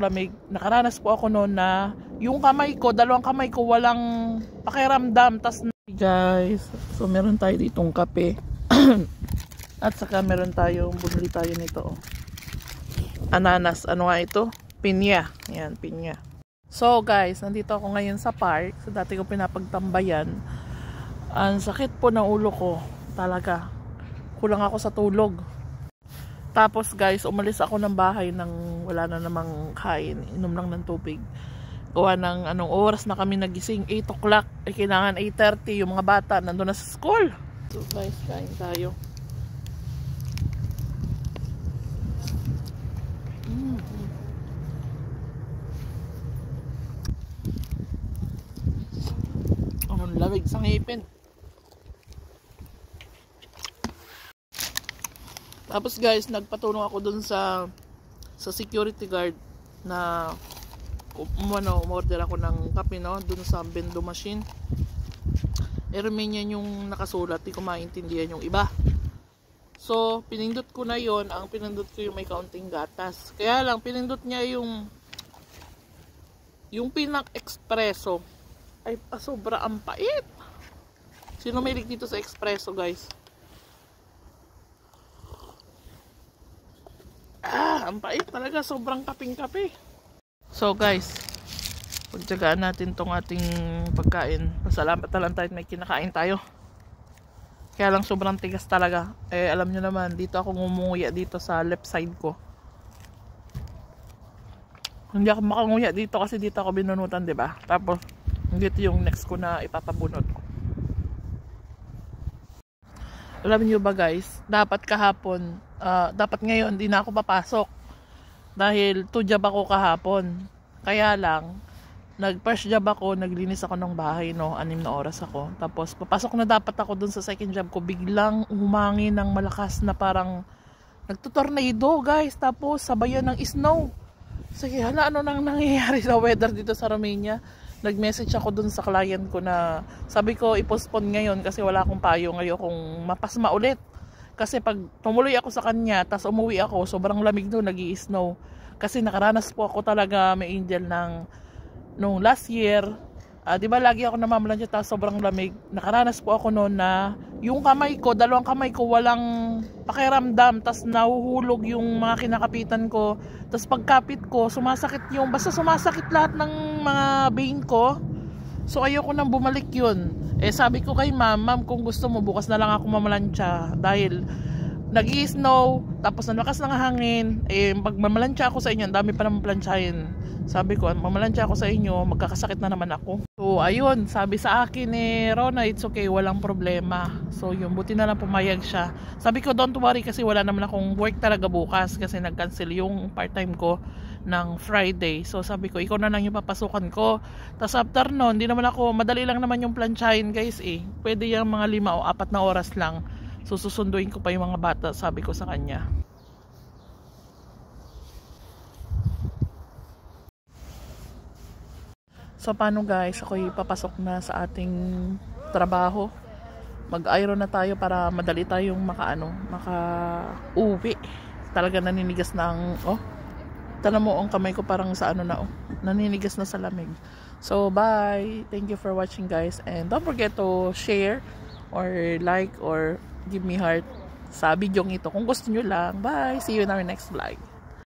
lamig. Nakaranas po ako noon na yung kamay ko, dalawang kamay ko walang pakiramdam. Guys, so meron tayo ditong kape. At saka meron tayong, bumili tayo nito. Ananas, ano nga ito? Pinya. Yan, pinya. So guys, nandito ako ngayon sa park. So dati ko pinapagtambayan. Ang sakit po ng ulo ko. Talaga. Kulang ako sa tulog. Tapos guys, umalis ako ng bahay nang wala na namang kain. Inom lang ng tubig. Gawa ng anong oras na kami nagising. 8 o'clock. Eh, kailangan 8:30. Yung mga bata nandun na sa school. So guys, kain tayo. Anong lamig sa ngipin. Tapos guys, nagpatulong ako dun sa security guard na umorder ako ng kape, no, dun sa bendo machine. Romanian yung nakasulat, di ko maintindihan yung iba. So, pinindot ko na yon. Ang pinindot ko yung may kaunting gatas. Kaya lang, pinindot niya yung pinak-espresso. Ay, sobra ang pait. Sino may lig dito sa espresso, guys? Ang pait talaga, sobrang kaping-kape. So guys, pagtsagaan natin tong ating pagkain. Pasalamat na lang tayo may kinakain tayo. Kaya lang sobrang tigas talaga. Eh alam nyo naman, dito ako ngumunguya dito sa left side ko. Hindi ako makanguya dito kasi dito ako binunutan, 'di ba? Tapos dito yung next ko na ipapabunot. Alam niyo ba guys, dapat kahapon, dapat ngayon hindi na ako papasok. Dahil 2 job ako kahapon. Kaya lang, nag-first job ako, naglinis ako ng bahay, no, 6 na oras ako. Tapos papasok na dapat ako dun sa second job ko, biglang humangin ng malakas na parang nagtutornado guys. Tapos sabayan ng snow. Sige, hala, ano nang nangyayari sa weather dito sa Romania? Nag-message ako dun sa client ko na sabi ko i-postpone ngayon kasi wala akong payo ngayon kung mapasma ulit. Kasi pag tumuloy ako sa kanya, tas umuwi ako, sobrang lamig doon, nag-i-snow. Kasi nakaranas po ako talaga, may angel nung last year. Di ba lagi ako namamalansya, tas sobrang lamig. Nakaranas po ako noon na yung kamay ko, dalawang kamay ko walang pakiramdam, tas nahuhulog yung mga kinakapitan ko. Tas pagkapit ko, basta sumasakit lahat ng mga vein ko. So ayoko nang bumalik yun. Eh sabi ko kay ma'am, kung gusto mo bukas na lang ako mamalansya dahil nag-i-snow, tapos nalakas ng hangin, eh pag mamalansya ako sa inyo, ang dami pa naman plansyahin. Sabi ko, mamalansya ako sa inyo, magkakasakit na naman ako. So ayun, sabi sa akin Rona, it's okay, walang problema. So yun, buti na lang pumayag siya. Sabi ko, don't worry kasi wala naman akong work talaga bukas kasi nag-cancel yung part-time ko ng Friday. So sabi ko, ikaw na lang yung papasukan ko. Tapos after noon, di naman ako, madali lang naman yung plansyahin guys eh. Pwede yung mga 5 o 4 na oras lang. So susunduin ko pa yung mga bata, sabi ko sa kanya. So paano guys, ako papasok na sa ating trabaho. Mag-iron na tayo para madali tayong maka-uwi. Talaga naninigas na ang, tala mo ang kamay ko parang sa naninigas na sa lamig. So bye, thank you for watching guys, and don't forget to share or like or give me heart sa video ito kung gusto nyo lang. Bye, see you in our next vlog.